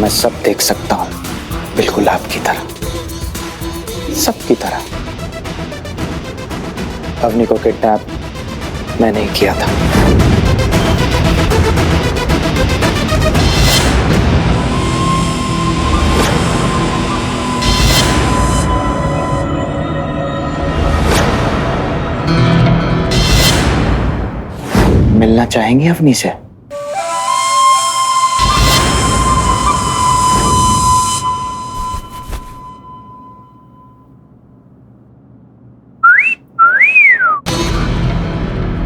मैं सब देख सकता हूँ, बिल्कुल आपकी तरह, सबकी तरह। अवनी को किडनैप मैंने ही किया था। मिलना चाहेंगी अवनी से?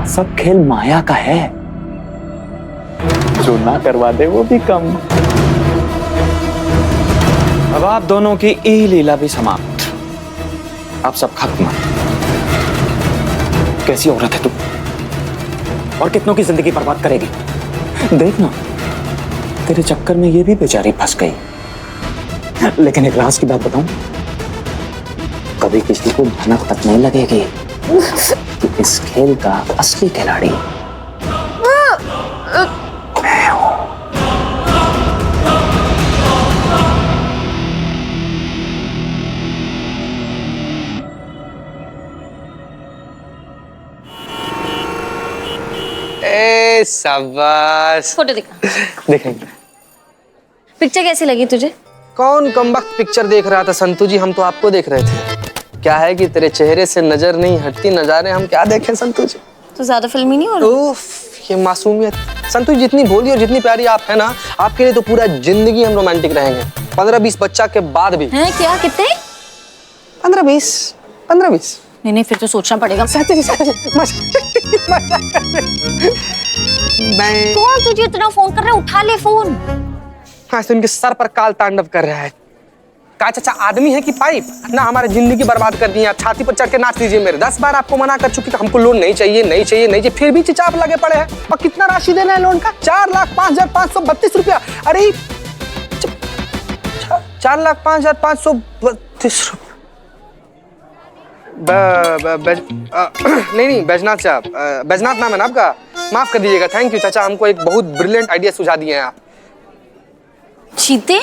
सब खेल माया का है, जो ना करवा दे वो भी कम। अब आप दोनों की ई लीला भी समाप्त, अब सब खत्म। कैसी औरत है तू, और कितनों की जिंदगी बर्बाद करेगी। देख ना, तेरे चक्कर में ये भी बेचारी फंस गई। लेकिन एक राज की बात बताऊं, कभी किसी को भनक तक नहीं लगेगी कि इस खेल का असली खिलाड़ी मैं हूं। ए शाबाश। फोटो दिखा। देखेंगे। पिक्चर कैसी लगी तुझे? कौन कमबख्त पिक्चर देख रहा था संतू जी, हम तो आपको देख रहे थे। क्या है कि तेरे चेहरे से नजर नहीं हटती, नजारे हम क्या देखें संतू जी। तो ज्यादा फिल्मी नहीं हो रहा? उफ, ये मासूमियत। संतू जी जितनी भोली और जितनी प्यारी आप है ना, आपके लिए तो पूरा जिंदगी हम रोमांटिक रहेंगे। 15-20 बच्चा के बाद भी। हैं क्या? कितने? 15-20। नहीं फिर तो सोचना पड़ेगा। मैं कौन तुझे इतना फोन कर रहा है? उठा ले फोन। हाँ, तो इनके सर पर काल तांडव कर रहा है। का चाचा आदमी है कि पाइप? ना हमारी जिंदगी बर्बाद कर दी। आप छाती पर चढ़ के नाच लीजिए मेरे। 10 बार आपको मना कर चुकी कि हमको लोन नहीं चाहिए, नहीं चाहिए, नहीं चाहिए, फिर भी चिचाप लगे पड़े हैं। और कितना राशि देना है लोन का? 4,05,532 रुपया। अरे 4,05,532 रुपया। नहीं बैजनाथ साहब, बैजनाथ नाम है ना आपका? माफ कर दीजिएगा। थैंक यू चाचा, हमको एक बहुत ब्रिलियंट आइडिया सुझा दिए हैं आप। चीते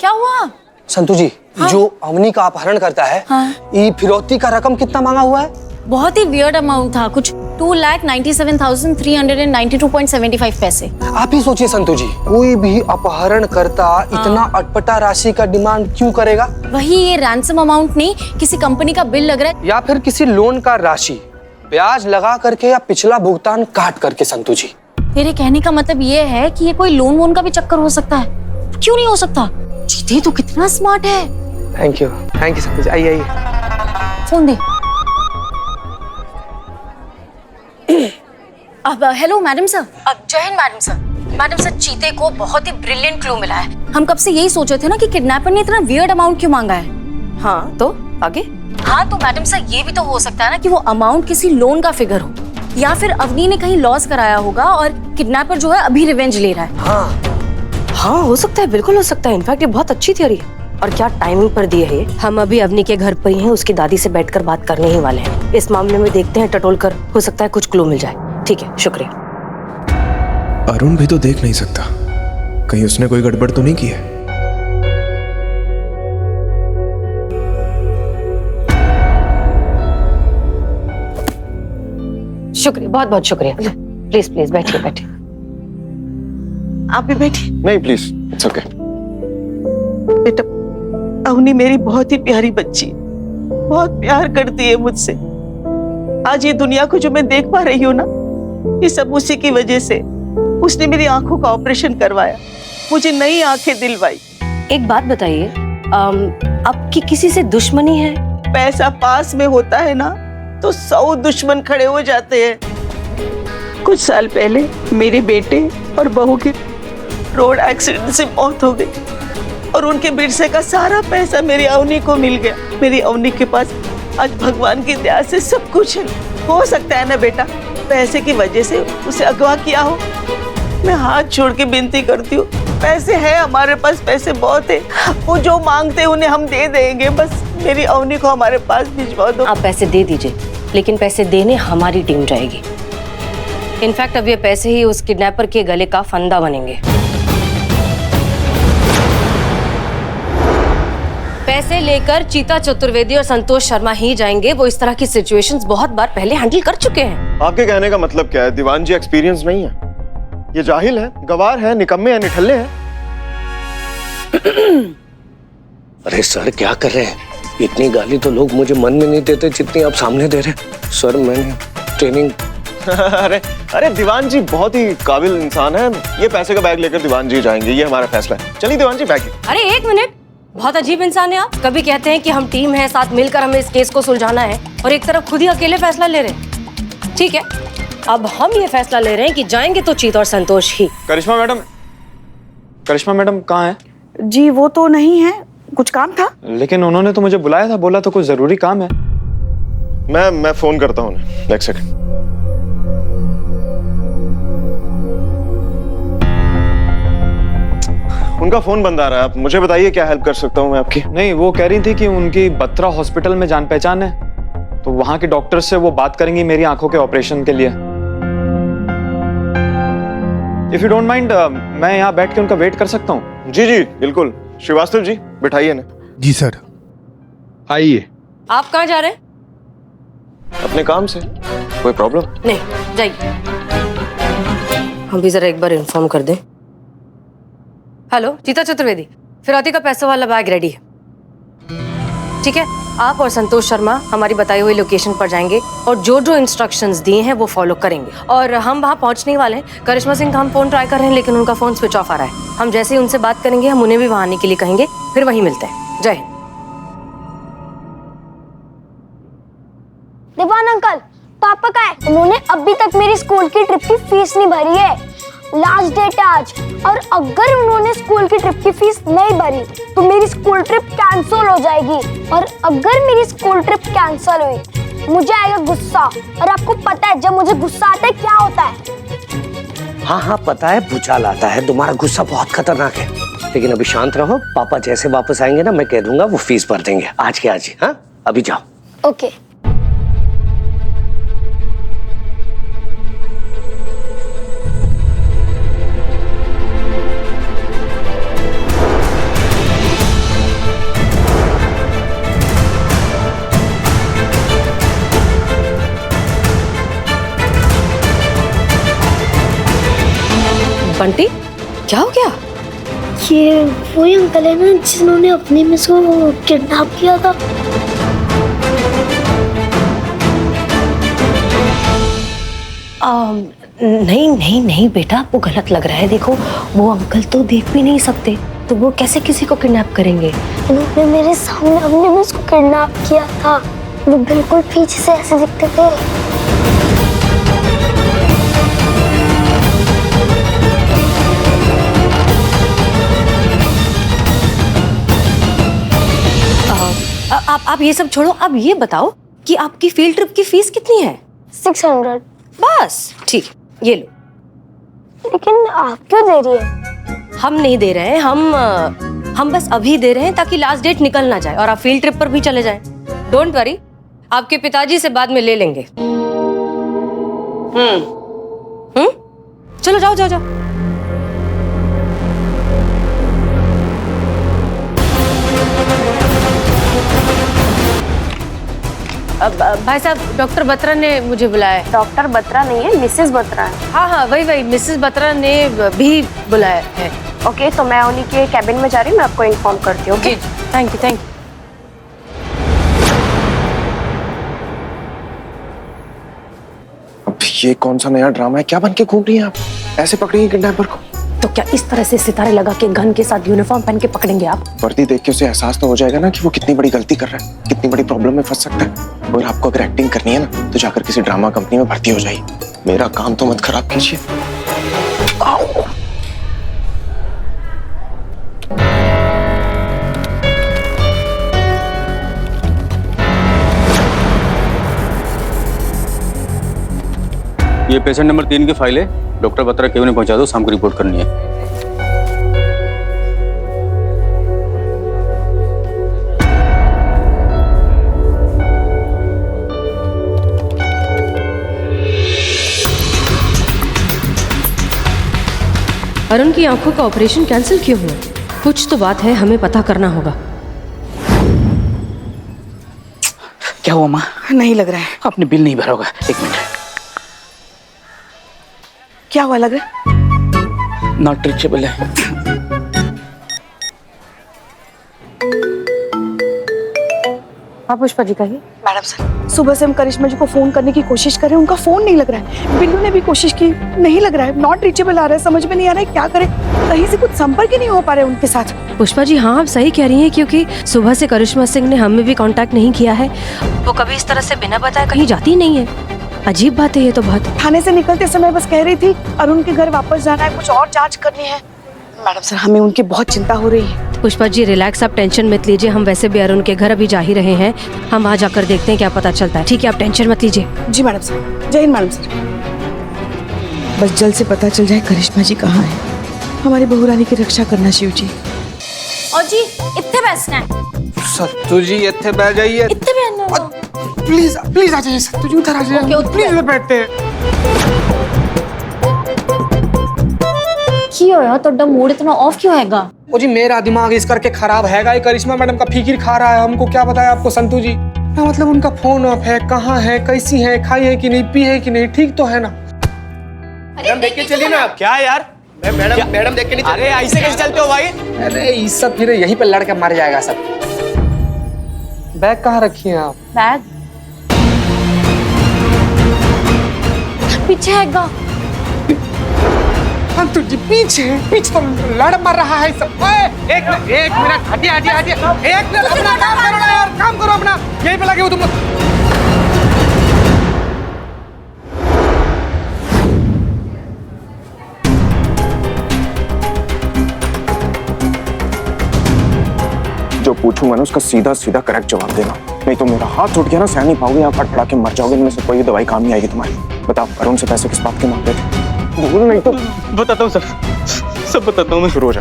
क्या हुआ? संतू जी, हाँ? जो अवनी का अपहरण करता है, हाँ? ये फिरौती का रकम कितना मांगा हुआ है? बहुत ही वियर्ड अमाउंट था, कुछ 2,97,392.75 पैसे। आप ही सोचिए संतू जी, कोई भी अपहरण करता इतना अटपटा राशि का डिमांड क्यों करेगा? वही, ये रैंसम अमाउंट नहीं, किसी कंपनी का बिल लग रहा है या फिर किसी लोन का राशि ब्याज लगा करके या पिछला भुगतान काट करके। संतू जी, तेरे कहने का मतलब ये है कि ये कोई लोन वोन का भी चक्कर हो सकता है? क्यों नहीं हो सकता? चीते तू कितना स्मार्ट है। थैंक यू संतू जी। आइए फोन दे। अब हेलो मैडम सर। जय Hind madam sir. Madam sir, चीते को बहुत ही ब्रिलियंट क्लू मिला है। हम कब से यही सोच रहे थे ना कि किडनैपर ने इतना वियर्ड अमाउंट क्यों मांगा है। हाँ तो आगे? हाँ तो मैडम सर, ये भी तो हो सकता है ना कि वो अमाउंट किसी लोन का फिगर हो, या फिर अवनी ने कहीं लॉस कराया होगा और किडनैपर जो है अभी रिवेंज ले रहा है। हाँ हो सकता है, बिल्कुल हो सकता है। इनफैक्ट ये बहुत अच्छी थ्योरी है। और क्या टाइमिंग पर दिए है। हम अभी अवनी के घर पर ही हैं, उसकी दादी से बैठकर बात करने ही वाले हैं। इस मामले में देखते हैं, टटोल कर हो सकता है कुछ क्लू मिल जाए। ठीक है, शुक्रिया। अरुण भी तो देख नहीं सकता, कहीं उसने कोई गड़बड़ तो नहीं की है? शुक्रिया, बहुत बहुत शुक्रिया। प्लीज प्लीज बैठिए बैठिए। आप भी बैठिए। नहीं प्लीज, इट्स ओके। बेटा, अवनी मेरी बहुत ही प्यारी बच्ची, बहुत प्यार करती है मुझसे। आज ये दुनिया को जो मैं देख पा रही हूँ ना, ये सब उसी की वजह से। उसने मेरी आंखों का ऑपरेशन करवाया, मुझे नई आंखें दिलवाई। एक बात बताइए, आपकी किसी से दुश्मनी है? पैसा पास में होता है ना तो 100 दुश्मन खड़े हो जाते हैं। कुछ साल पहले मेरे बेटे और बहू की रोड एक्सीडेंट से मौत हो गई और उनके बिरसे का सारा पैसा मेरी अवनी को मिल गया। मेरी अवनी के पास आज भगवान की दया से सब कुछ है। हो सकता है ना बेटा, पैसे की वजह से उसे अगवा किया हो। मैं हाथ छोड़ के विनती करती हूँ, पैसे है हमारे पास, पैसे बहुत है। वो जो मांगते हैं उन्हें हम दे देंगे, बस मेरी अवनी को हमारे पास भिजवा दो। आप पैसे दे दीजिए, लेकिन पैसे देने हमारी टीम जाएगी। इनफैक्ट अब ये पैसे ही उस किडनैपर के गले का फंदा बनेंगे। पैसे लेकर चीता चतुर्वेदी और संतोष शर्मा ही जाएंगे। वो इस तरह की सिचुएशंस बहुत बार पहले हैंडल कर चुके हैं। आपके कहने का मतलब क्या है? दीवान जी एक्सपीरियंस नहीं है, ये जाहिल है, गवार है, निकम्मे हैं, निठल्ले हैं। अरे सर क्या कर रहे हैं? इतनी गाली तो लोग मुझे मन में नहीं देते जितनी आप सामने दे रहे हैं। सर मैंने ट्रेनिंग अरे दीवान जी बहुत ही काबिल इंसान है। ये पैसे का बैग लेकर दीवान जी जाएंगे, ये हमारा फैसला है। चलिए दीवान जी बैग। अरे एक मिनट, बहुत अजीब इंसान है आप। कभी कहते हैं कि हम टीम है, साथ मिलकर हमें इस केस को सुलझाना है, और एक तरफ खुद ही अकेले फैसला ले रहे हैं। ठीक है, अब हम ये फैसला ले रहे हैं कि जाएंगे तो चीता और संतोष ही। करिश्मा मैडम कहाँ है? जी वो तो नहीं है, कुछ काम था। लेकिन उन्होंने तो मुझे बुलाया था, बोला तो कुछ जरूरी काम है। मैं फोन करता हूँ उन्हें। एक सेकंड। उनका फोन बंद आ रहा है, आप मुझे बताइए क्या हेल्प कर सकता हूँ मैं आपकी। नहीं, वो कह रही थी कि उनकी बत्रा हॉस्पिटल में जान पहचान है, तो वहां के डॉक्टर से वो बात करेंगी मेरी आंखों के ऑपरेशन के लिए। इफ यू डोंट माइंड, मैं यहाँ बैठ के उनका वेट कर सकता हूँ? जी जी बिल्कुल। श्रीवास्तव जी बिठाइए ना। जी सर। आइए। आप कहाँ जा रहे हैं? अपने काम से। कोई प्रॉब्लम? नहीं, जाइए। हम भी जरा एक बार इन्फॉर्म कर दें। हेलो चीता चतुर्वेदी, फिरौती का पैसों वाला बैग रेडी है। ठीक है, आप और संतोष शर्मा हमारी बताई हुई लोकेशन पर जाएंगे और जो जो इंस्ट्रक्शंस दिए हैं वो फॉलो करेंगे। और हम वहां पहुंचने वाले हैं। करिश्मा सिंह का हम फोन ट्राई कर रहे हैं, लेकिन उनका फोन स्विच ऑफ आ रहा है। हम जैसे ही उनसे बात करेंगे, हम उन्हें भी वहां आने के लिए कहेंगे, फिर वहीं मिलते हैं। जय हिंद। दीवान अंकल, पापा का है? उन्होंने अभी तक मेरी स्कूल की ट्रिप की फीस नहीं भरी है। लास्ट डेट है आज, और अगर उन्होंने स्कूल की ट्रिप की फीस नहीं भरी तो मेरी स्कूल ट्रिप कैंसिल हो जाएगी। और अगर मेरी स्कूल ट्रिप कैंसिल हुई, मुझे आएगा गुस्सा। और आपको पता है जब मुझे गुस्सा आता है क्या होता है? हाँ पता है, भूचाल आता है। तुम्हारा गुस्सा बहुत खतरनाक है। लेकिन अभी शांत रहो, पापा जैसे वापस आएंगे ना, मैं कह दूंगा वो फीस भर देंगे आज के आज ही। हाँ अभी जाओ। ओके। बंटी, क्या हो गया? ये वही अंकल है ना जिन्होंने अपनी मिस को किडनैप किया था। नहीं नहीं नहीं बेटा, आपको गलत लग रहा है। देखो, वो अंकल तो देख भी नहीं सकते, तो वो कैसे किसी को किडनैप करेंगे? उन्होंने मेरे सामने अपनी मिस को किडनैप किया था। वो बिल्कुल पीछे से ऐसे दिखते थे। आप ये सब छोड़ो, अब ये बताओ कि आपकी फील्ड ट्रिप की फीस कितनी है? 600। बस ठीक, ये लो। लेकिन आप क्यों दे रही है? हम नहीं दे रहे हैं, हम बस अभी दे रहे हैं ताकि लास्ट डेट निकल ना जाए और आप फील्ड ट्रिप पर भी चले जाएं। डोंट वरी, आपके पिताजी से बाद में ले लेंगे। चलो जाओ जाओ जाओ। भाई साहब, डॉक्टर बत्रा ने मुझे बुलाया है। डॉक्टर बत्रा नहीं है, मिसेस बत्रा है। हाँ वही मिसेस बत्रा ने भी बुलाया है। ओके, तो मैं उन्हीं के कैबिन में जा रही हूँ, मैं आपको इन्फॉर्म करती हूँ। Thank you. अब ये कौन सा नया ड्रामा है? क्या बन के घूम रही हैं आप? ऐसे पकड़ेंगे किडनैपर को? तो क्या इस तरह से सितारे लगा के गन के साथ यूनिफॉर्म पहन के पकड़ेंगे आप? वर्दी देख के उसे एहसास तो हो जाएगा ना कि वो कितनी बड़ी गलती कर रहा है, कितनी बड़ी प्रॉब्लम में फंस सकता है। और आपको अगर एक्टिंग करनी है ना, तो जाकर किसी ड्रामा कंपनी में भर्ती हो जाइए। मेरा काम तो मत खराब कीजिए। ये पेशेंट नंबर 3 की फाइल है। डॉक्टर बत्रा केव ने पहुंचा दो, शाम को रिपोर्ट करनी है। अरुण की आंखों का ऑपरेशन कैंसिल क्यों हुआ? कुछ तो बात है, हमें पता करना होगा। क्या हुआ माँ? नहीं लग रहा है। आपने बिल नहीं भरा होगा। एक मिनट। क्या हुआ लग रहा है? नॉट रीचेबल है। हाँ पुष्पा जी कहिए। मैडम सर, सुबह से हम करिश्मा जी को फोन करने की कोशिश कर रहे हैं, उनका फोन नहीं लग रहा है। बिल्लू ने भी कोशिश की, नहीं लग रहा है, नॉट रीचेबल आ रहा है, समझ में नहीं आ रहा है क्या करें, कहीं से कुछ संपर्क ही नहीं हो पा रहा है उनके साथ। पुष्पा जी हाँ आप सही कह रही हैं, क्योंकि सुबह से करिश्मा सिंह ने हमें भी कांटेक्ट नहीं किया है। वो कभी इस तरह से बिना बताए कहीं जाती ही नहीं है। अजीब बात है ये तो बहुत। थाने से निकलते समय बस कह रही थी अरुण के घर वापस जाना है, कुछ और जांच करनी है। मैडम सर, हमें उनकी बहुत चिंता हो रही है। पुष्पा जी रिलैक्स, आप टेंशन मत लीजिए। हम वैसे भी अरुण के घर अभी जा ही रहे हैं, हम वहाँ जाकर देखते हैं क्या पता चलता है। ठीक है, आप टेंशन मत लीजिए। जी मैडम सर। जय हिंद मैडम सर। बस जल्द से पता चल जाए करिश्मा जी कहाँ है। हमारी बहू रानी की रक्षा करना शिव जी। और जी इतने बैठना है। सत्तू जी इतने बैठ जाइए। इतने बैठना। प्लीज प्लीज आ जाइए सत्तू जी, उधर आ जाइए। प्लीज इधर बैठते हैं। क्यों यार ਤੁਹਾਡਾ मूड इतना ऑफ क्यों हैगा? ओ जी मेरा दिमाग इस करके खराब हैगा, ये करिश्मा मैडम का फिकिर खा रहा है। हमको क्या बताया आपको संतू जी? ना मतलब उनका फोन ऑफ है, कहाँ है, कैसी है, खाई है कि नहीं, पी है कि नहीं, ठीक तो है ना? मैडम देख के चलिए ना। क्या यार? मैडम देख के नहीं। अरे ऐसे कैसे चलते हो भाई? अरे ये सब फिर यहीं पे लड़के मर जाएगा सब। बैग कहाँ रखी है आप? बैग पीछे हैगा। संतू जी पीछे तो लड़ मर रहा है सब। एक मिनट हटिए हटिए हटिए। एक मिनट अपना काम करो ना यार, काम करो अपना। यहीं पे लगे हो तुम लोग। जो पूछूंगा ना उसका सीधा सीधा करेक्ट जवाब देना, नहीं तो मेरा हाथ छूट गया ना, सह नहीं पाओगे, यहाँ फटफड़ा के मर जाओगे। इनमें से कोई दवाई काम नहीं आएगी तुम्हारी। बताओ अरुण से पैसे किस बात के मांग रहे थे? बोलो नहीं तो बताता हूँ सर, सब बताता हूँ मैं। शुरू हो जा।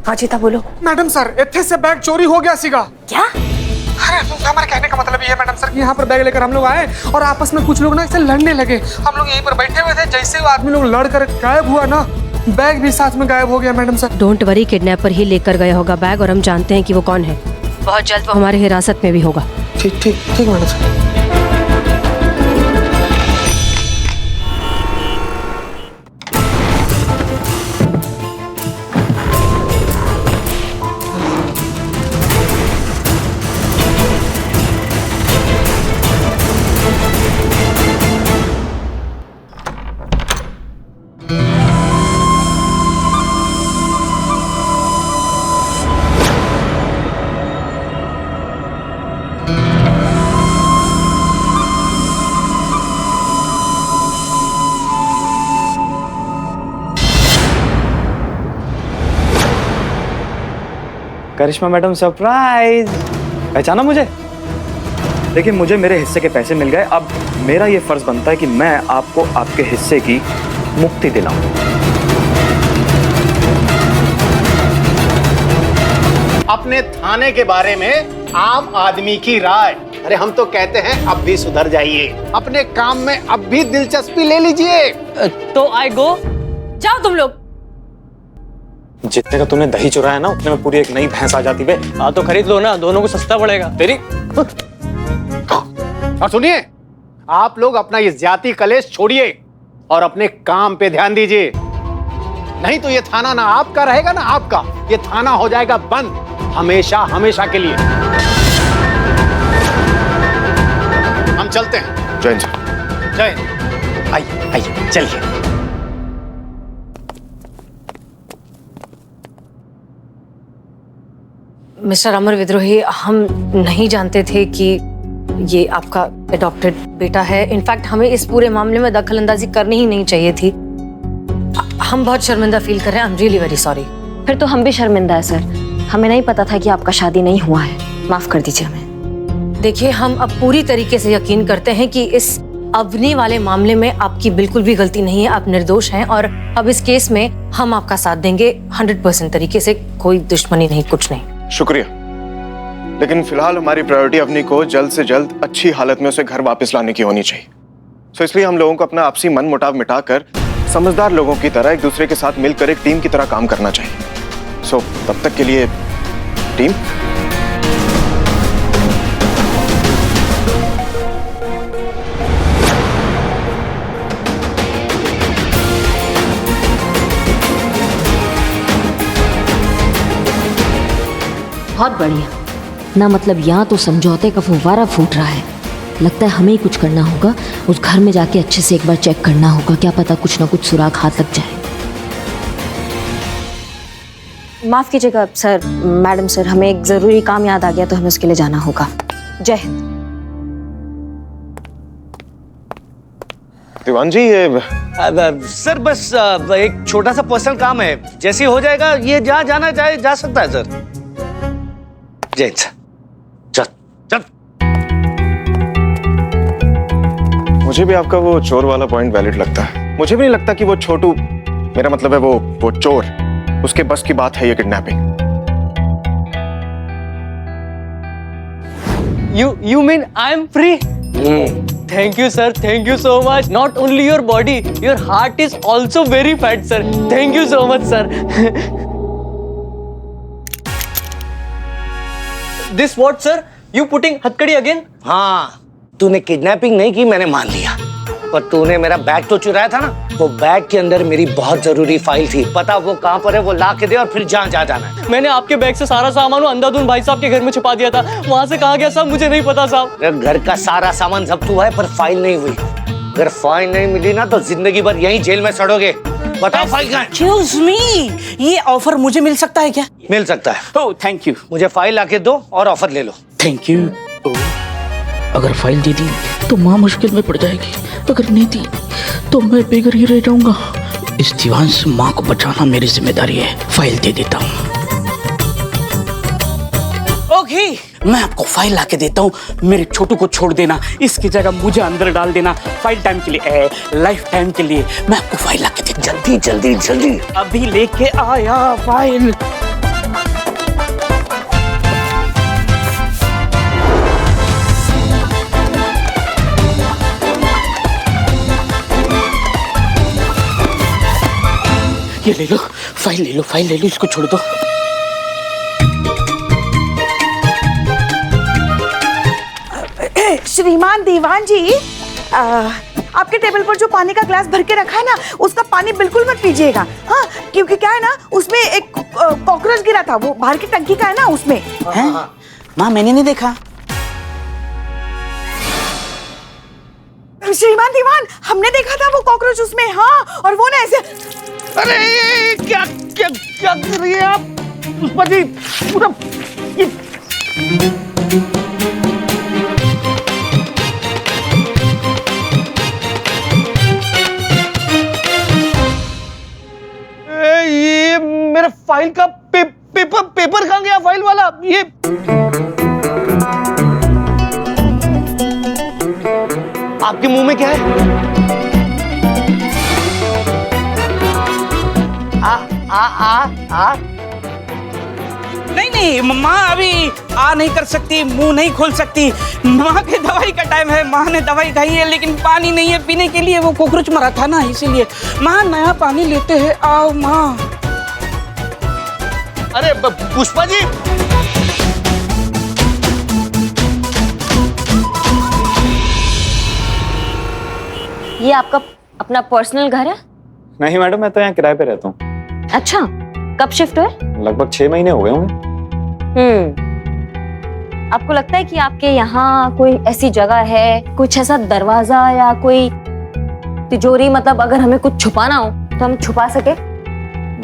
हाँ चीता बोलो। मैडम सर इतने से बैग चोरी हो गया सीगा। क्या? अरे हमारे कहने का मतलब ये है मैडम सर कि यहाँ पर बैग लेकर हम लोग आए और आपस में कुछ लोग ना ऐसे लड़ने लगे। हम लोग यहीं पर बैठे हुए थे, जैसे वो आदमी लोग लड़ कर गायब हुआ ना, बैग भी साथ में गायब हो गया madam sir. Don't worry, kidnapper ही लेकर गया होगा बैग, और हम जानते हैं कि वो कौन है। बहुत जल्द वो हमारे हिरासत में भी होगा। ठीक ठीक ठीक मैडम सर। करिश्मा मैडम सरप्राइज। पहचाना मुझे? देखिए मुझे मेरे हिस्से के पैसे मिल गए, अब मेरा ये फर्ज बनता है कि मैं आपको आपके हिस्से की मुक्ति दिलाऊं। अपने थाने के बारे में आम आदमी की राय। अरे हम तो कहते हैं अब भी सुधर जाइए, अपने काम में अब भी दिलचस्पी ले लीजिए। तो आई गो, जाओ तुम लोग। जितने का तूने दही चुराया ना, उतने में पूरी एक नई भैंस आ जाती बे। हाँ तो खरीद लो ना, दोनों को सस्ता पड़ेगा। तेरी और सुनिए, आप लोग अपना ये जाति कलेश छोड़िए और अपने काम पे ध्यान दीजिए। नहीं तो ये थाना ना आपका रहेगा ना आपका, ये थाना हो जाएगा बंद हमेशा हमेशा के लिए। हम चलते हैं। जय हिंद। जय हिंद। आइए आइए चलिए। मिस्टर अमर विद्रोही, हम नहीं जानते थे कि ये आपका अडॉप्टेड बेटा है। इनफैक्ट हमें इस पूरे मामले में दखल अंदाजी करनी ही नहीं चाहिए थी। हम बहुत शर्मिंदा फील कर रहे हैं। I am really very sorry. फिर तो हम भी शर्मिंदा है सर, हमें नहीं पता था कि आपका शादी नहीं हुआ है। माफ कर दीजिए हमें। देखिए हम अब पूरी तरीके से यकीन करते हैं कि इस अवनी वाले मामले में आपकी बिल्कुल भी गलती नहीं है, आप निर्दोष हैं, और अब इस केस में हम आपका साथ देंगे 100% तरीके से। कोई दुश्मनी नहीं, कुछ नहीं। शुक्रिया, लेकिन फिलहाल हमारी प्रायोरिटी अवनी को जल्द से जल्द अच्छी हालत में उसे घर वापस लाने की होनी चाहिए। सो इसलिए हम लोगों को अपना आपसी मन मुटाव मिटाकर समझदार लोगों की तरह एक दूसरे के साथ मिलकर एक टीम की तरह काम करना चाहिए। सो तब तक के लिए टीम। बहुत बढ़िया ना, मतलब यहाँ तो समझौते का फुव्वारा फूट रहा है। लगता है हमें ही कुछ करना होगा, उस घर में जाके अच्छे से एक बार चेक करना होगा, क्या पता कुछ ना कुछ सुराग हाथ लग जाए। माफ कीजिएगा सर, मैडम सर, हमें एक जरूरी काम याद आ गया तो हमें उसके लिए जाना होगा। जय हिंद। दीवान जी ये सर बस एक छोटा सा पर्सनल काम है, जैसे ही हो जाएगा ये जहाँ जाना चाहे जा सकता है सर। जय हिंद सर। चल चल। मुझे भी आपका वो चोर वाला पॉइंट वैलिड लगता है। मुझे भी नहीं लगता कि वो छोटू, मेरा मतलब है वो चोर, उसके बस की बात है ये kidnapping. You mean I am free? Thank you sir, thank you so much. Not only your body, your heart is also very fat sir. Thank you so much sir. This what sir? You putting हथकड़ी again? हाँ, तूने kidnapping नहीं की, मैंने मान लिया, पर तूने मेरा बैग तो चुराया था ना। वो बैग के अंदर मेरी बहुत जरूरी फाइल थी, पता वो कहाँ पर है, वो ला के दे और फिर जहाँ जाना है। मैंने आपके बैग से सारा सामान अंधाधुन भाई साहब के घर में छुपा दिया था, वहाँ से कहाँ गया साहब मुझे नहीं पता साहब। घर का सारा सामान जब्त हुआ है पर फाइल नहीं हुई। अगर फाइल नहीं मिली ना तो जिंदगी भर यहीं जेल में सड़ोगे। बताओ फाइल कहाँ है? Excuse me, ये ऑफर मुझे मिल सकता है क्या? मिल सकता है। Oh thank you. मुझे फाइल लाके दो और ऑफर ले लो। Thank you. अगर फाइल दे दी तो माँ मुश्किल में पड़ जाएगी, अगर नहीं दी तो मैं बेघर ही रह जाऊंगा। इस दीवान से माँ को बचाना मेरी जिम्मेदारी है। फाइल दे देता हूँ। ओके, मैं आपको फाइल लाके देता हूँ, मेरे छोटू को छोड़ देना, इसकी जगह मुझे अंदर डाल देना। फाइल टाइम के लिए, लाइफ टाइम के लिए मैं आपको फाइल लाके देता हूँ। जल्दी जल्दी जल्दी। अभी लेके आया फाइल। ये ले लो, फाइल ले लो, फाइल ले लो, इसको छोड़ दो। श्रीमान दीवान जी, आपके टेबल पर जो पानी का ग्लास भर के रखा है ना, उसका पानी बिल्कुल मत पीजिएगा। हाँ, क्योंकि क्या है ना, उसमें एक कॉकरोच गिरा था, वो बाहर की टंकी का है ना, उसमें। माँ मैंने नहीं देखा। श्रीमान दीवान, हमने देखा था वो कॉकरोच उसमें। हाँ, और वो ना ऐसे। अरे क्या क्या क्या कर रही है आप? पुष्पा जी पूरा ये मेरे फाइल का पेपर कहाँ गया? फाइल वाला ये आपके मुंह में क्या है? आ नहीं माँ अभी आ नहीं कर सकती, मुंह नहीं खोल सकती। माँ के दवाई का टाइम है, माँ ने दवाई खाई है, लेकिन पानी नहीं है पीने के लिए। वो कॉकरोच मरा था ना, इसीलिए। माँ नया पानी लेते हैं, आओ माँ। अरे पुष्पा जी, ये आपका अपना पर्सनल घर है? नहीं मैडम, मैं तो यहाँ किराए पे रहता हूँ। अच्छा, कब शिफ्ट हुए? लगभग 6 महीने हो गए होंगे। आपको लगता है कि आपके यहाँ कोई ऐसी जगह है, कुछ ऐसा दरवाजा या कोई तिजोरी, मतलब अगर हमें कुछ छुपाना हो तो हम छुपा सके?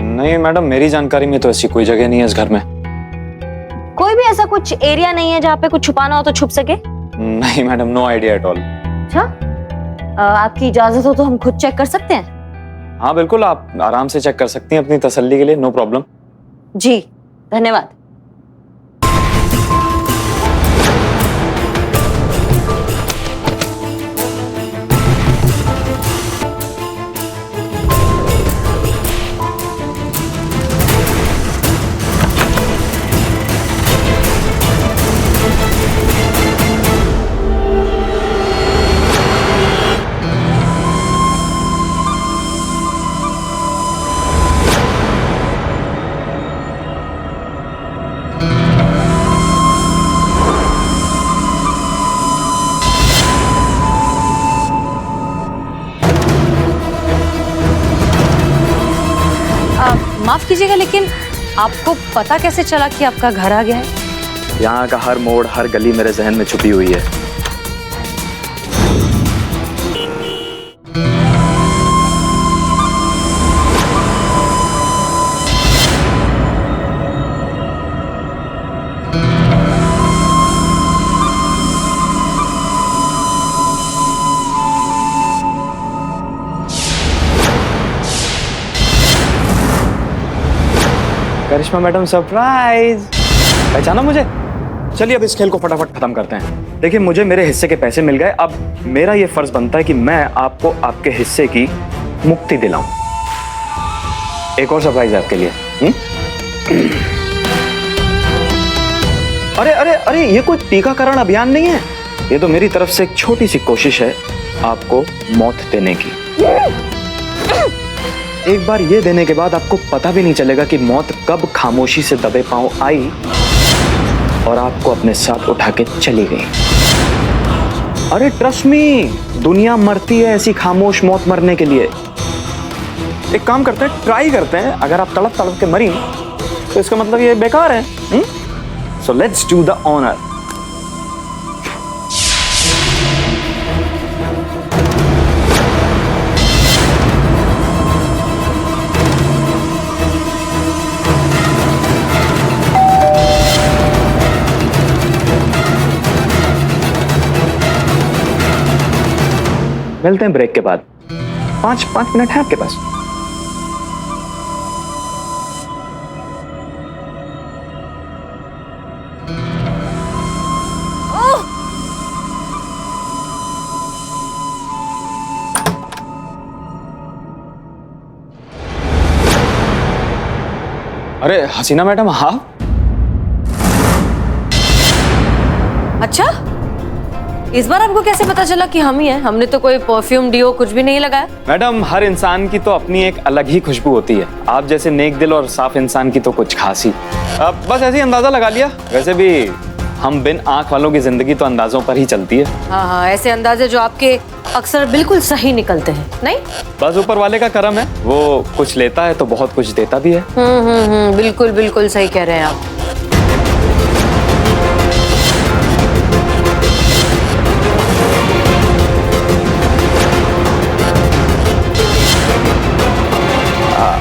नहीं मैडम, मेरी जानकारी में तो ऐसी कोई जगह नहीं है इस घर में। कोई भी ऐसा कुछ एरिया नहीं है जहाँ पे कुछ छुपाना हो तो छुप सके? नहीं madam, no idea at all. अच्छा, आपकी इजाजत हो तो हम खुद चेक कर सकते हैं? हाँ बिल्कुल, आप आराम से चेक कर सकती हैं अपनी तसल्ली के लिए, नो प्रॉब्लम। जी धन्यवाद। माफ कीजिएगा, लेकिन आपको पता कैसे चला कि आपका घर आ गया है? यहाँ का हर मोड़, हर गली मेरे जहन में छुपी हुई है। करिश्मा मैडम, सरप्राइज! पहचाना मुझे? चलिए अब इस खेल को फटाफट खत्म करते हैं। देखिए, मुझे मेरे हिस्से के पैसे मिल गए, अब मेरा ये फर्ज बनता है कि मैं आपको आपके हिस्से की मुक्ति दिलाऊं। एक और सरप्राइज है आपके लिए। अरे अरे अरे, ये कोई टीकाकरण अभियान नहीं है, ये तो मेरी तरफ से एक छोटी सी कोशिश है आपको मौत देने की। एक बार ये देने के बाद आपको पता भी नहीं चलेगा कि मौत कब खामोशी से दबे पांव आई और आपको अपने साथ उठा के चली गई। अरे ट्रस्ट मी, दुनिया मरती है ऐसी खामोश मौत मरने के लिए। एक काम करते हैं, ट्राई करते हैं, अगर आप तड़प तड़प के मरी तो इसका मतलब ये बेकार है। So let's do the honour. मिलते हैं ब्रेक के बाद। 5 मिनट है आपके पास। अरे हसीना मैडम, हाँ? अच्छा, इस बार आपको कैसे पता चला कि हम ही हैं? हमने तो कोई परफ्यूम, डिओ कुछ भी नहीं लगाया। मैडम, हर इंसान की तो अपनी एक अलग ही खुशबू होती है। आप जैसे नेक दिल और साफ इंसान की तो कुछ खास ही। अब बस ऐसे ही अंदाजा लगा लिया। वैसे भी हम बिन आंख वालों की जिंदगी तो अंदाजों पर ही चलती है। हाँ हाँ, ऐसे अंदाजे जो आपके अक्सर बिल्कुल सही निकलते हैं, नहीं? बस ऊपर वाले का करम है, वो कुछ लेता है तो बहुत कुछ देता भी है। बिल्कुल बिल्कुल सही कह रहे हैं आप।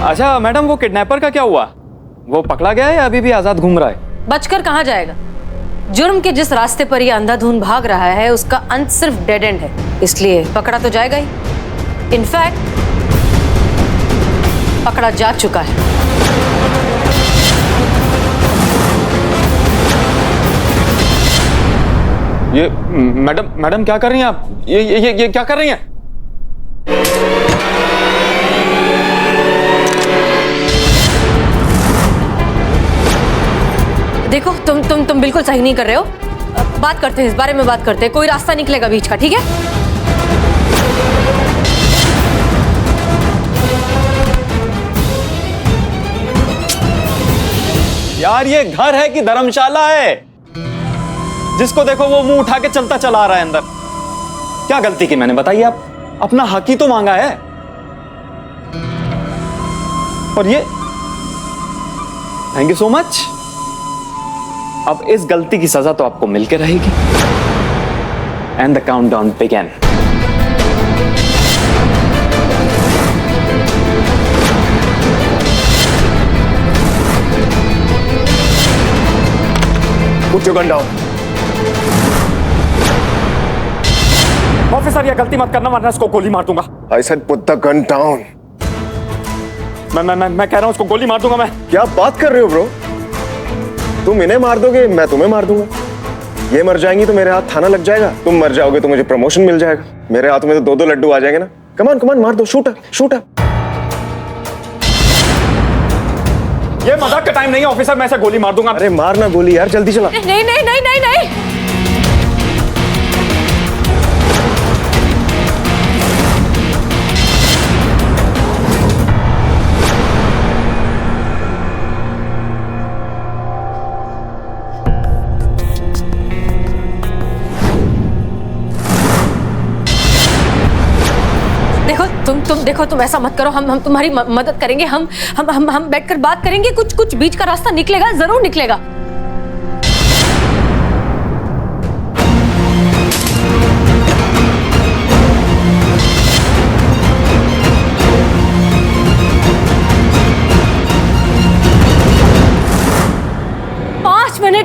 अच्छा मैडम, वो किडनैपर का क्या हुआ? वो पकड़ा गया है या अभी भी आजाद घूम रहा है? बचकर कहाँ जाएगा? जुर्म के जिस रास्ते पर ये अंधाधुंध भाग रहा है उसका अंत सिर्फ डेड एंड है, इसलिए पकड़ा तो जाएगा ही। इनफैक्ट पकड़ा जा चुका है। ये मैडम क्या कर रही हैं आप? ये क्या कर रही हैं? देखो, तुम बिल्कुल सही नहीं कर रहे हो। बात करते हैं, इस बारे में बात करते हैं। कोई रास्ता निकलेगा बीच का, ठीक है? यार, ये घर है कि धर्मशाला है? जिसको देखो वो मुंह उठा के चलता चला आ रहा है अंदर। क्या गलती की मैंने, बताइए आप? अपना हक ही तो मांगा है। और ये थैंक यू सो मच। अब इस गलती की सजा तो आपको मिलके रहेगी। And the countdown begin. Put your gun down. Officer, ये गलती मत करना वरना इसको गोली मार दूंगा। I said put the gun down. मैं कह रहा हूं उसको गोली मार दूंगा मैं। क्या बात कर रहे हो ब्रो? तुम इन्हें मार दोगे, मैं तुम्हें मार दूंगा। ये मर जाएंगी तो मेरे हाथ थाना लग जाएगा, तुम मर जाओगे तो मुझे प्रमोशन मिल जाएगा। मेरे हाथों में तो 2-2 लड्डू आ जाएंगे ना। कमान कमान, मार दो, शूट शूट। ये मजाक का टाइम नहीं है ऑफिसर, मैं ऐसे गोली मार दूंगा। अरे मारना गोली यार, जल्दी चला। नहीं नहीं नहीं नहीं नहीं। तुम देखो, तुम ऐसा मत करो, हम तुम्हारी मदद करेंगे, हम बैठकर बात करेंगे, कुछ बीच का रास्ता निकलेगा, जरूर निकलेगा।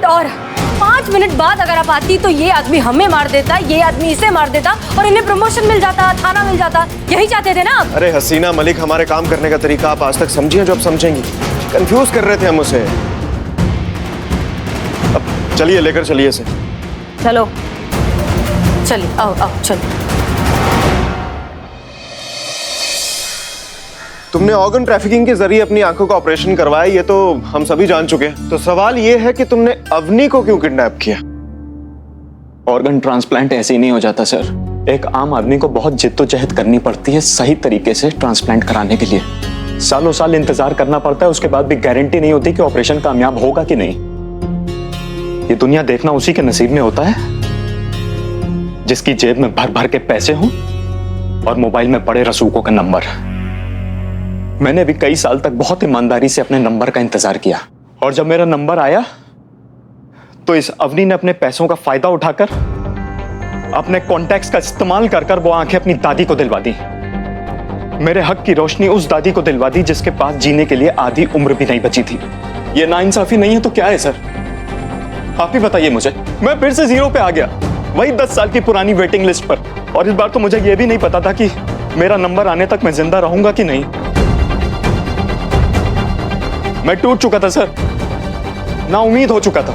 और 5 मिनट बाद अगर आप आती तो ये आदमी हमें मार देता, ये आदमी इसे मार देता और इन्हें प्रमोशन मिल जाता, थाना मिल जाता। यही चाहते थे ना आप? अरे हसीना मलिक, हमारे काम करने का तरीका आप आज तक समझी हैं जो अब समझेंगी। कंफ्यूज कर रहे थे हम उसे। अब चलिए, लेकर चलिए इसे। चलो चलिए, आओ चलो। तुमने ऑर्गन ट्रैफिकिंग के जरिए अपनी आंखों का ऑपरेशन करवाया, ये तो हम सभी जान चुके हैं। तो सवाल ये है कि तुमने अवनी को क्यों किडनैप किया? ऑर्गन ट्रांसप्लांट ऐसे ही नहीं हो जाता सर। एक आम आदमी को बहुत जिद्दोजहद करनी पड़ती है सही तरीके से ट्रांसप्लांट कराने के लिए। सालों साल इंतजार करना पड़ता है, उसके बाद भी गारंटी नहीं होती कि ऑपरेशन कामयाब होगा कि नहीं। ये दुनिया देखना उसी के नसीब में होता है जिसकी जेब में भर भर के पैसे हों और मोबाइल में पड़े रसूखों का नंबर। मैंने भी कई साल तक बहुत ईमानदारी से अपने नंबर का इंतजार किया, और जब मेरा नंबर आया तो इस अवनी ने अपने पैसों का फायदा उठाकर अपने कॉन्टैक्ट्स का इस्तेमाल कर वो आंखें अपनी दादी को दिलवा दी। मेरे हक की रोशनी उस दादी को दिलवा दी जिसके पास जीने के लिए आधी उम्र भी नहीं बची थी। ये नाइंसाफी नहीं है तो क्या है सर? आप ही बताइए मुझे। मैं फिर से 0 पे आ गया, वही 10 साल की पुरानी वेटिंग लिस्ट पर। और इस बार तो मुझे यह भी नहीं पता था कि मेरा नंबर आने तक मैं जिंदा रहूंगा कि नहीं। मैं टूट चुका था सर, ना उम्मीद हो चुका था।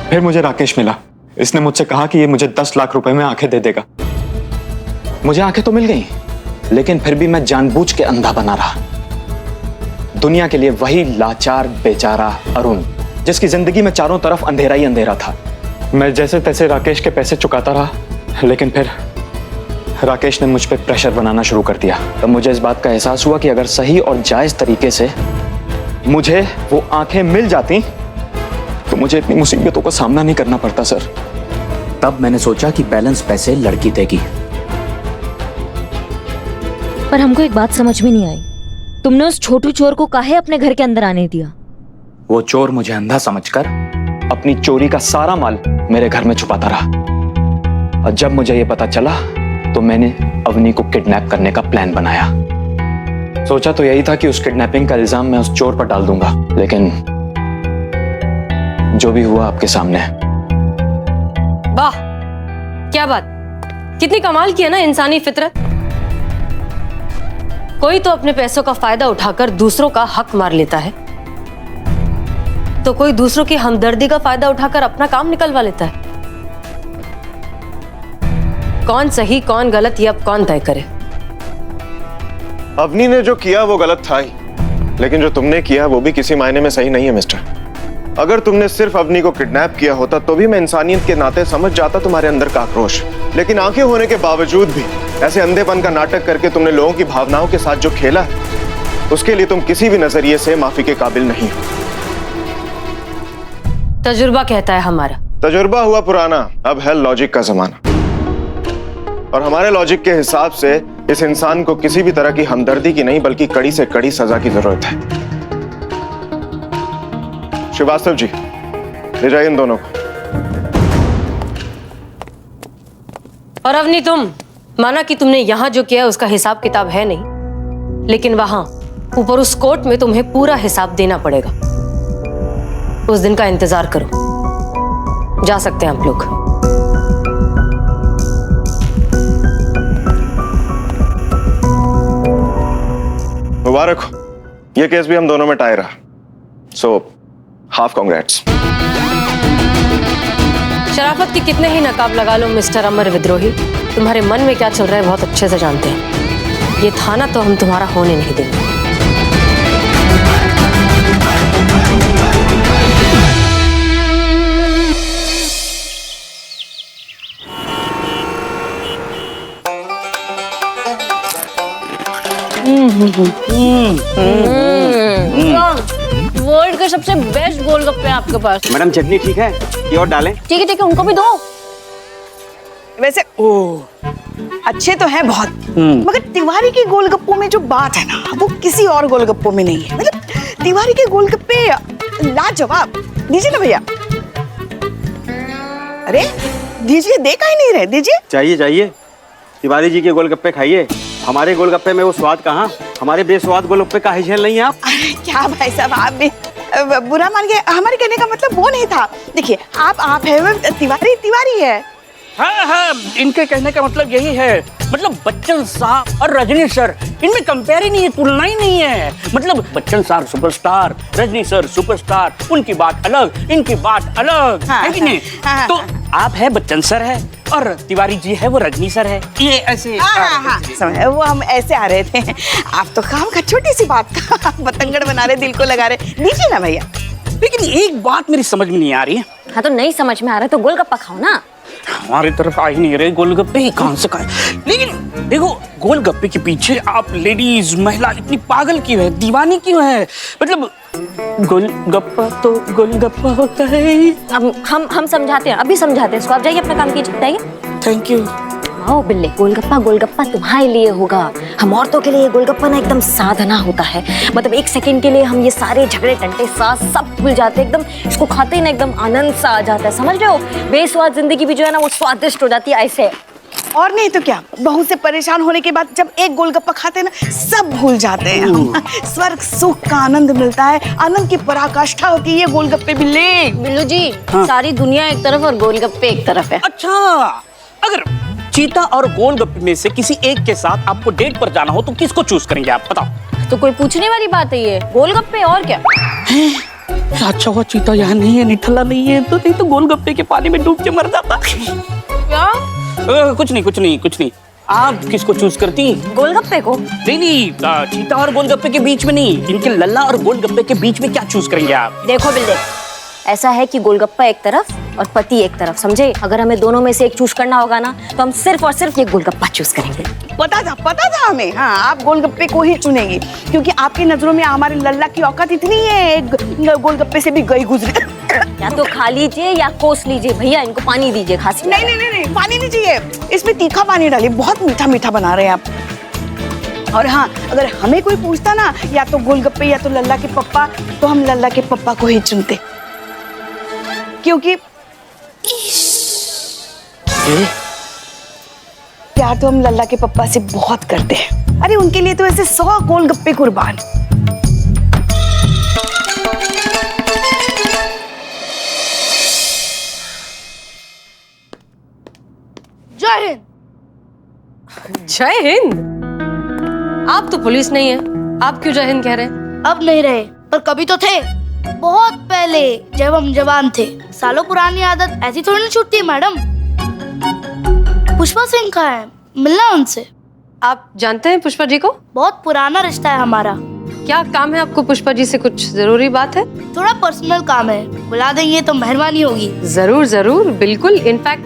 फिर मुझे राकेश मिला। इसने मुझसे कहा कि ये मुझे 10 लाख रुपए में आंखें दे देगा। मुझे आंखें तो मिल गई, लेकिन फिर भी मैं जानबूझ के अंधा बना रहा। दुनिया के लिए वही लाचार बेचारा अरुण, जिसकी जिंदगी में चारों तरफ अंधेरा ही अंधेरा था। मैं जैसे तैसे राकेश के पैसे चुकाता रहा, लेकिन फिर राकेश ने मुझ पे प्रेशर बनाना शुरू कर दिया। तब मुझे इस बात का एहसास हुआ कि अगर सही और जायज तरीके से मुझे वो आंखें मिल जाती तो मुझे इतनी मुसीबतों का सामना नहीं करना पड़ता सर। तब मैंने सोचा कि बैलेंस पैसे लड़की देगी। पर हमको एक बात समझ में नहीं आई, तुमने उस छोटू चोर को काहे अपने घर के अंदर आने दिया? वो चोर मुझे अंधा समझकर अपनी चोरी का सारा माल मेरे घर में छुपाता रहा, और जब मुझे ये पता चला तो मैंने अवनी को किडनैप करने का प्लान बनाया। सोचा तो यही था कि उस किडनैपिंग का इल्जाम मैं उस चोर पर डाल दूंगा, लेकिन जो भी हुआ आपके सामने। वाह, क्या बात, कितनी कमाल की है ना इंसानी फितरत। कोई तो अपने पैसों का फायदा उठाकर दूसरों का हक मार लेता है, तो कोई दूसरों की हमदर्दी का फायदा उठाकर अपना काम निकलवा लेता है। कौन सही कौन गलत ये अब कौन तय करे? अवनी ने जो किया वो गलत था ही, लेकिन जो तुमने किया वो भी किसी मायने में सही नहीं है मिस्टर। अगर तुमने सिर्फ अवनी को किडनैप किया होता तो भी मैं इंसानियत के नाते समझ जाता तुम्हारे अंदर का आक्रोश, लेकिन आंखें होने के बावजूद भी ऐसे अंधेपन का नाटक करके तुमने लोगों की भावनाओं के साथ जो खेला है, उसके लिए तुम किसी भी नजरिए से माफी के काबिल नहीं हो। तजुर्बा कहता है हमारा। तजुर्बा हुआ पुराना, अब है लॉजिक का जमाना, और हमारे लॉजिक के हिसाब से इस इंसान को किसी भी तरह की हमदर्दी की नहीं बल्कि कड़ी से कड़ी सजा की जरूरत है। श्रीवास्तव जी, ले जाइए इन दोनों को। और अवनी, तुम माना कि तुमने यहां जो किया उसका हिसाब किताब है नहीं, लेकिन वहां ऊपर उस कोर्ट में तुम्हें पूरा हिसाब देना पड़ेगा। उस दिन का इंतजार करो। जा सकते हैं आप लोग। मुबारक हो, ये केस भी हम दोनों में टाई रहा, सो हाफ कांग्रेट्स। शराफत की कितने ही नकाब लगा लो मिस्टर अमर विद्रोही, तुम्हारे मन में क्या चल रहा है बहुत अच्छे से जानते हैं। ये थाना तो हम तुम्हारा होने नहीं देंगे। वर्ल्ड के सबसे बेस्ट गोलगप्पे हैं आपके पास। मैडम चटनी ठीक है कि और डालें? ठीक है उनको भी दो। वैसे अच्छे तो हैं बहुत, मगर तिवारी के गोलगप्पों में जो बात है ना वो किसी और गोलगप्पों में नहीं है। मतलब तिवारी के गोलगप्पे लाजवाब। दीजिए ना भैया। अरे दीजिए, देखा ही नहीं रहे, दीजिए। चाहिए चाहिए, तिवारी जी के गोलगप्पे खाइए, हमारे गोलगप्पे में वो स्वाद कहाँ, हमारे बेस्वाद गोलगप्पे का हिझेल नहीं है आप। अरे क्या भाई साहब, आप भी बुरा मान गए। हमारे कहने का मतलब वो नहीं था। देखिए आप है, तिवारी तिवारी है। हाँ हाँ, इनके कहने का मतलब यही है, मतलब बच्चन साहब और रजनी सर, इनमें कंपेयर ही नहीं है, तुलना ही नहीं है। मतलब Bachchan sir superstar, Rajni sir superstar, उनकी बात अलग, इनकी बात अलग, है कि नहीं? तो आप है बच्चन सर है और तिवारी जी है वो रजनी सर है। ये ऐसे समझ, वो हम ऐसे आ रहे थे। आप तो काम का छोटी सी बात का बतंगड़ बना रहे, दिल को लगा रहे। दीजिए ना भैया। लेकिन एक बात मेरी समझ में नहीं आ रही है। हाँ तो नहीं समझ में आ रहा है तो गोलगप्पा खाओ ना। हमारी तरफ आ ही नहीं रहे गोलगप्पे, ही कहां से खाए। लेकिन देखो गोलगप्पे के पीछे आप लेडीज महिला इतनी पागल क्यों है, दीवानी क्यों है? मतलब गोलगप्पा तो गोलगप्पा होता है। हम समझाते हैं, अभी समझाते हैं इसको। आप जाइए अपना काम कीजिए, जाइए। Thank you. आओ बिल्ले, गोलगप्पा गोलगप्पा तुम्हारे लिए होगा। हम औरतों के लिए गोलगप्पा ना एकदम साधना होता है। मतलब एक सेकंड के लिए हम ये सारे झगड़े टंटे सास सब भूल जाते हैं। एकदम इसको खाते ही ना एकदम आनंद सा आ जाता है, समझ रहे हो? बेस्वाद जिंदगी भी जो है ना वो स्वादिष्ट हो जाती है ऐसे। और नहीं तो क्या, बहू से परेशान होने के बाद जब एक गोलगप्पा खाते हैं ना सब भूल जाते हैं। स्वर्ग सुख का आनंद मिलता है, आनंद की पराकाष्ठा होती है गोलगप्पे। बिल्ले बिल्लू जी, सारी दुनिया एक तरफ और गोलगप्पे एक तरफ है। अच्छा, अगर चीता और गोलगप्पे में से किसी एक के साथ आपको डेट पर जाना हो तो किसको चूज करेंगे आप, बताओ? तो कोई पूछने वाली बात है ये, गोलगप्पे और क्या। अच्छा हुआ चीता यहाँ नहीं है, निठल्ला नहीं है, तो नहीं तो गोलगप्पे के पानी में डूब के मर जाता। क्या? कुछ नहीं। आप किसको चूज करती? गोलगप्पे को? नहीं, चीता और गोलगप्पे के बीच में नहीं, इनके लल्ला और गोलगप्पे के बीच में क्या चूज करेंगे आप? देखो बिल्ले, ऐसा है कि गोलगप्पा एक तरफ और पति एक तरफ, समझे? अगर हमें दोनों में से एक चूज करना होगा ना तो हम सिर्फ और सिर्फ ये गोलगप्पा चूज करेंगे। पता था हमें। हाँ, आप गोलगप्पे को ही चुनेंगी क्योंकि आपकी नजरों में हमारे लल्ला की औकात इतनी है, गोलगप्पे से भी गई गुजरे। या तो खा लीजिए या कोस लीजिए। भैया इनको पानी दीजिए, खांसी। नहीं, पानी नहीं चाहिए, इसमें तीखा पानी डालिए, बहुत मीठा मीठा बना रहे हैं आप। और हाँ, अगर हमें कोई पूछता ना या तो गोलगप्पे या तो लल्ला के पप्पा, तो हम लल्ला के पप्पा को ही चुनते, क्योंकि प्यार तो हम लल्ला के पप्पा से बहुत करते हैं। अरे उनके लिए तो ऐसे 100 गोलगप्पे कुर्बान। जय हिंद। जय हिंद? आप तो पुलिस नहीं है, आप क्यों जय हिंद कह रहे हैं? अब नहीं रहे, पर कभी तो थे, बहुत पहले जब हम जवान थे। सालों पुरानी आदत ऐसी थोड़ी ना छूटती है मैडम। पुष्पा सिंह कहाँ है, मिलना उनसे। आप जानते हैं पुष्पा जी को? बहुत पुराना रिश्ता है हमारा। क्या काम है आपको पुष्पा जी से? कुछ जरूरी बात है? थोड़ा पर्सनल काम है, बुला देंगे तो मेहरबानी होगी। जरूर बिल्कुल। इनफैक्ट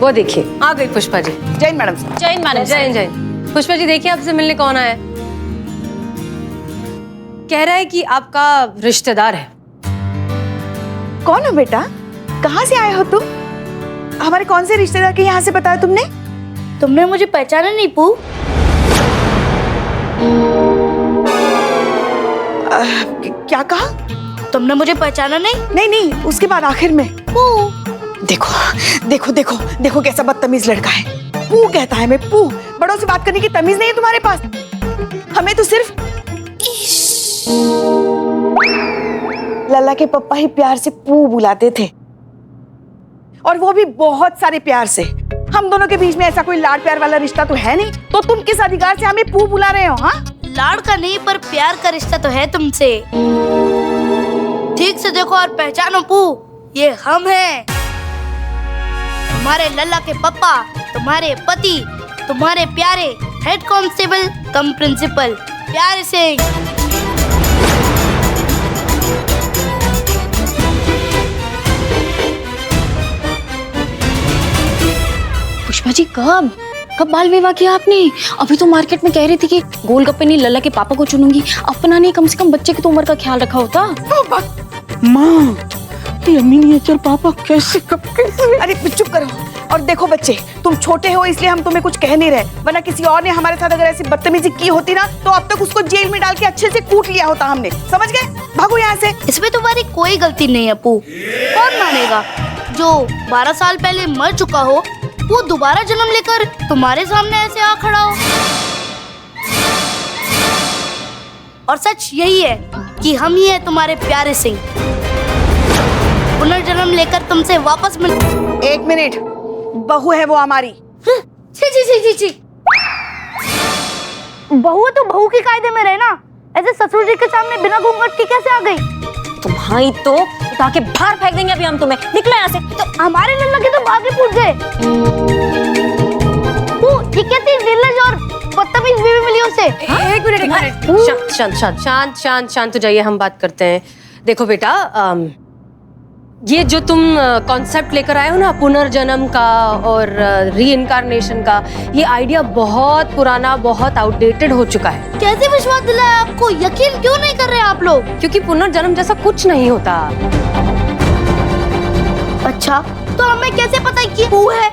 वो देखिए आ गई पुष्पा जी। जय मैडम। जय। पुष्पा जी देखिए आपसे मिलने कौन आया है। कह रहा है कि आपका रिश्तेदार है। कौन हो बेटा, कहाँ से आए हो तुम? हमारे कौन से रिश्तेदार के यहाँ से बताया तुमने? तुमने मुझे पहचाना नहीं पू? क्या कहा? तुमने मुझे पहचाना नहीं? नहीं, उसके बाद आखिर में पू। देखो कैसा बदतमीज लड़का है। पू कहता है, मैं पू। बड़ों से बात करने की तमीज नहीं है तुम्हारे पास। हमें तो सिर्फ लल्ला के पप्पा ही प्यार से पू बुलाते थे, और वो भी बहुत सारे प्यार से। हम दोनों के बीच में ऐसा कोई लाड प्यार वाला रिश्ता तो है नहीं, तो तुम किस अधिकार से हमें पू बुला रहे हो? हाँ, लाड का नहीं पर प्यार का रिश्ता तो है तुमसे। ठीक से देखो और पहचानो पू, ये हम हैं। तुम्हारे लल्ला के पप्पा, तुम्हारे पति, तुम्हारे प्यारे हेड कांस्टेबल कम प्रिंसिपल प्यारे सिंह। पुष्पा जी कब बाल विवाह किया आपने? अभी तो मार्केट में कह रही थी कि गोलगप्पे नहीं लल्ला के पापा को चुनूंगी। अपना नहीं, कम से कम बच्चे की तो उम्र का ख्याल रखा होता। माँ, ये मिनिएचर पापा कैसे कब कैसे? अरे चुप करो। और देखो बच्चे, तुम छोटे हो इसलिए हम तुम्हें कुछ कह नहीं रहे, वरना किसी और ने हमारे साथ अगर ऐसी बदतमीजी की होती ना तो अब तक उसको जेल में डाल के अच्छे से कूट लिया होता हमने, समझ गए? भागो यहाँ से। इसमें तुम्हारी कोई गलती नहीं है अपू। कौन मानेगा जो 12 साल पहले मर चुका हो वो दोबारा जन्म लेकर तुम्हारे सामने ऐसे आ खड़ा हो। और सच यही है कि हम ही है तुम्हारे प्यारे सिंह, पुनर्जन्म लेकर तुमसे वापस मिल। 1 मिनट, बहू है वो हमारी। छी छी छी छी छी। बहू है तो बहू के कायदे में रहे ना, ऐसे ससुर जी के सामने बिना घूंघट के कैसे आ गई? तुम्हारी तो उठा के बाहर फेंक देंगे अभी हम तुम्हें। निकलो यहाँ से। तो हमारे लल्ला के तो आगे फूट गए। वो ठीक है थी निर्लज और बदतमीज बीवी मिली उसे। एक मिनट, शांत शांत हो जाइए, हम बात करते हैं। देखो बेटा, ये जो तुम कॉन्सेप्ट लेकर आए हो ना पुनर्जन्म का और रीइंकार्नेशन का, ये आइडिया बहुत पुराना, बहुत आउटडेटेड हो चुका है। कैसे विश्वास दिलाया आपको? यकीन क्यों नहीं कर रहे आप लोग? क्योंकि पुनर्जन्म जैसा कुछ नहीं होता। अच्छा, तो हमें कैसे पता कि वो है?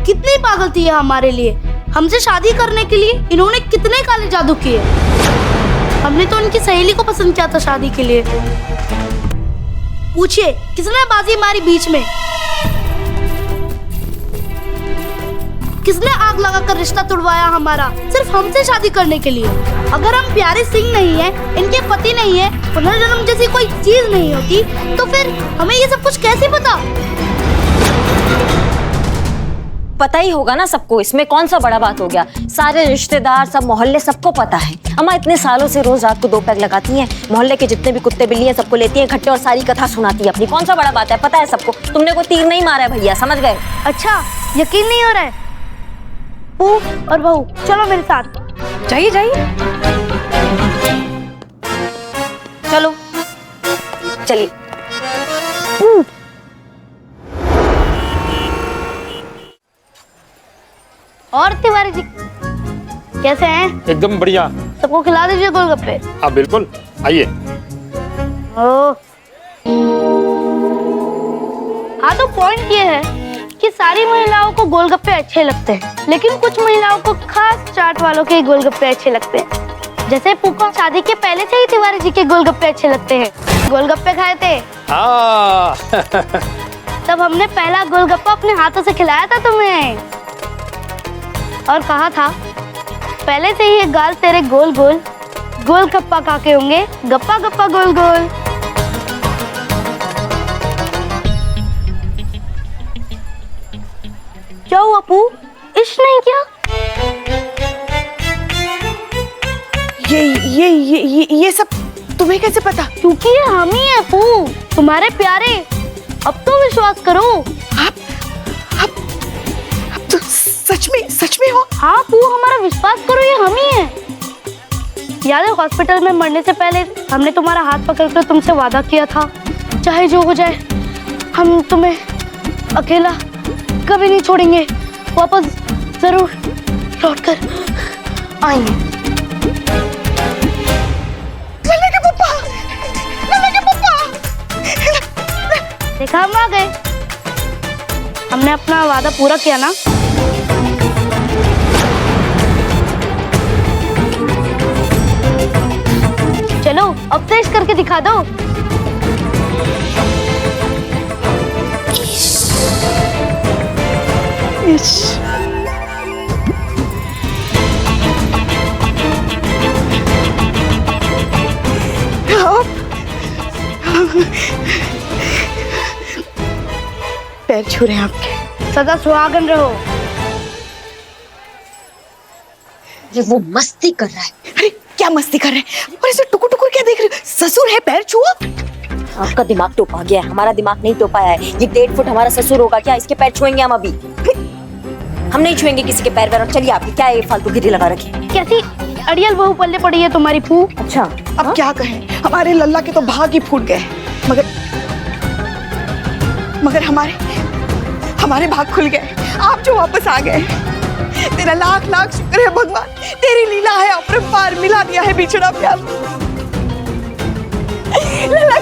कितनी पागल थी ये हमारे लिए। हमसे शादी करने के लिए इन्होंने कितने काले जादू किए। हमने तो उनकी सहेली को पसंद किया था शादी के लिए। पूछिए किसने बाजी मारी बीच में? किसने आग लगाकर रिश्ता तोड़वाया हमारा सिर्फ हमसे शादी करने के लिए? अगर हम प्यारे सिंह नहीं है, इनके पति नहीं है, पुनर्जन्म जैसी कोई चीज नहीं होती, तो फिर हमें ये सब कुछ कैसे पता? पता ही होगा ना सबको, इसमें कौन सा बड़ा बात हो गया। सारे रिश्तेदार, सब मोहल्ले, सबको पता है। अम्मा इतने सालों से रोज रात को 2 पैग लगाती हैं, मोहल्ले के जितने भी कुत्ते बिल्ली हैं सबको लेती हैं इकट्ठे और सारी कथा सुनाती है अपनी। कौन सा बड़ा बात है, पता है सबको। तुमने कोई तीर नहीं मारा है भैया, समझ गए? अच्छा, यकीन नहीं हो रहा है? पू और बहू चलो मेरे साथ। जाइए जाइए, चलो चलिए। और तिवारी जी कैसे हैं? एकदम बढ़िया। सबको खिला दीजिए गोलगप्पे। हाँ बिल्कुल, आइए। हाँ, तो पॉइंट ये है कि सारी महिलाओं को गोलगप्पे अच्छे लगते हैं, लेकिन कुछ महिलाओं को खास चाट वालों के गोलगप्पे अच्छे लगते हैं। जैसे पुका शादी के पहले से ही तिवारी जी के गोलगप्पे अच्छे लगते हैं। गोलगप्पे खाए थे तब हमने पहला गोलगप्पा अपने हाथों से खिलाया था तुम्हें और कहा था पहले से ही ये गाल तेरे गोल गोल, गोलगप्पा खा के होंगे गप्पा गप्पा गोल गोल। क्या हुआ पू, इश्क नहीं किया? ये सब तुम्हें कैसे पता? क्योंकि ये हम ही है पू, तुम्हारे प्यारे। अब तो विश्वास करो। आप तो सच में हो? हाँ पू, हमारा विश्वास करो, ये हम ही है। याद है हॉस्पिटल में मरने से पहले हमने तुम्हारा हाथ पकड़कर तुमसे वादा किया था, चाहे जो हो जाए हम तुम्हें अकेला कभी नहीं छोड़ेंगे, वापस जरूर लौट कर आएंगे। लल्ला के पप्पा, लल्ला के पप्पा। देखा, हम आ गए। हमने अपना वादा पूरा किया ना। चलो अब टेस्ट करके दिखा दो। पैर छू रहे हैं आपके। सदा सुहागन रहो। ये वो मस्ती कर रहा है। अरे क्या मस्ती कर रहे हैं? और इसे टुकुर टुकुर क्या देख रहे हो? ससुर है, पैर छुओ। आपका दिमाग टोपा गया है, हमारा दिमाग नहीं टोपा है। ये 1.5 फुट हमारा ससुर होगा क्या? इसके पैर छुएंगे हम अभी? हम नहीं छुएंगे किसी के पैर। और चलिए, आपकी क्या ये फालतू गिरी लगा रखी? कैसी अड़ियल बहू पल्ले पड़ी है तुम्हारी फू। अच्छा, अब क्या कहें, हमारे लल्ला के तो भाग ही फूट गए, मगर हमारे भाग खुल गए। आप जो वापस आ गए, तेरा लाख लाख शुक्र है भगवान। तेरी लीला है अपरंपार, मिला दिया है बिछड़ा प्यार। लल्ला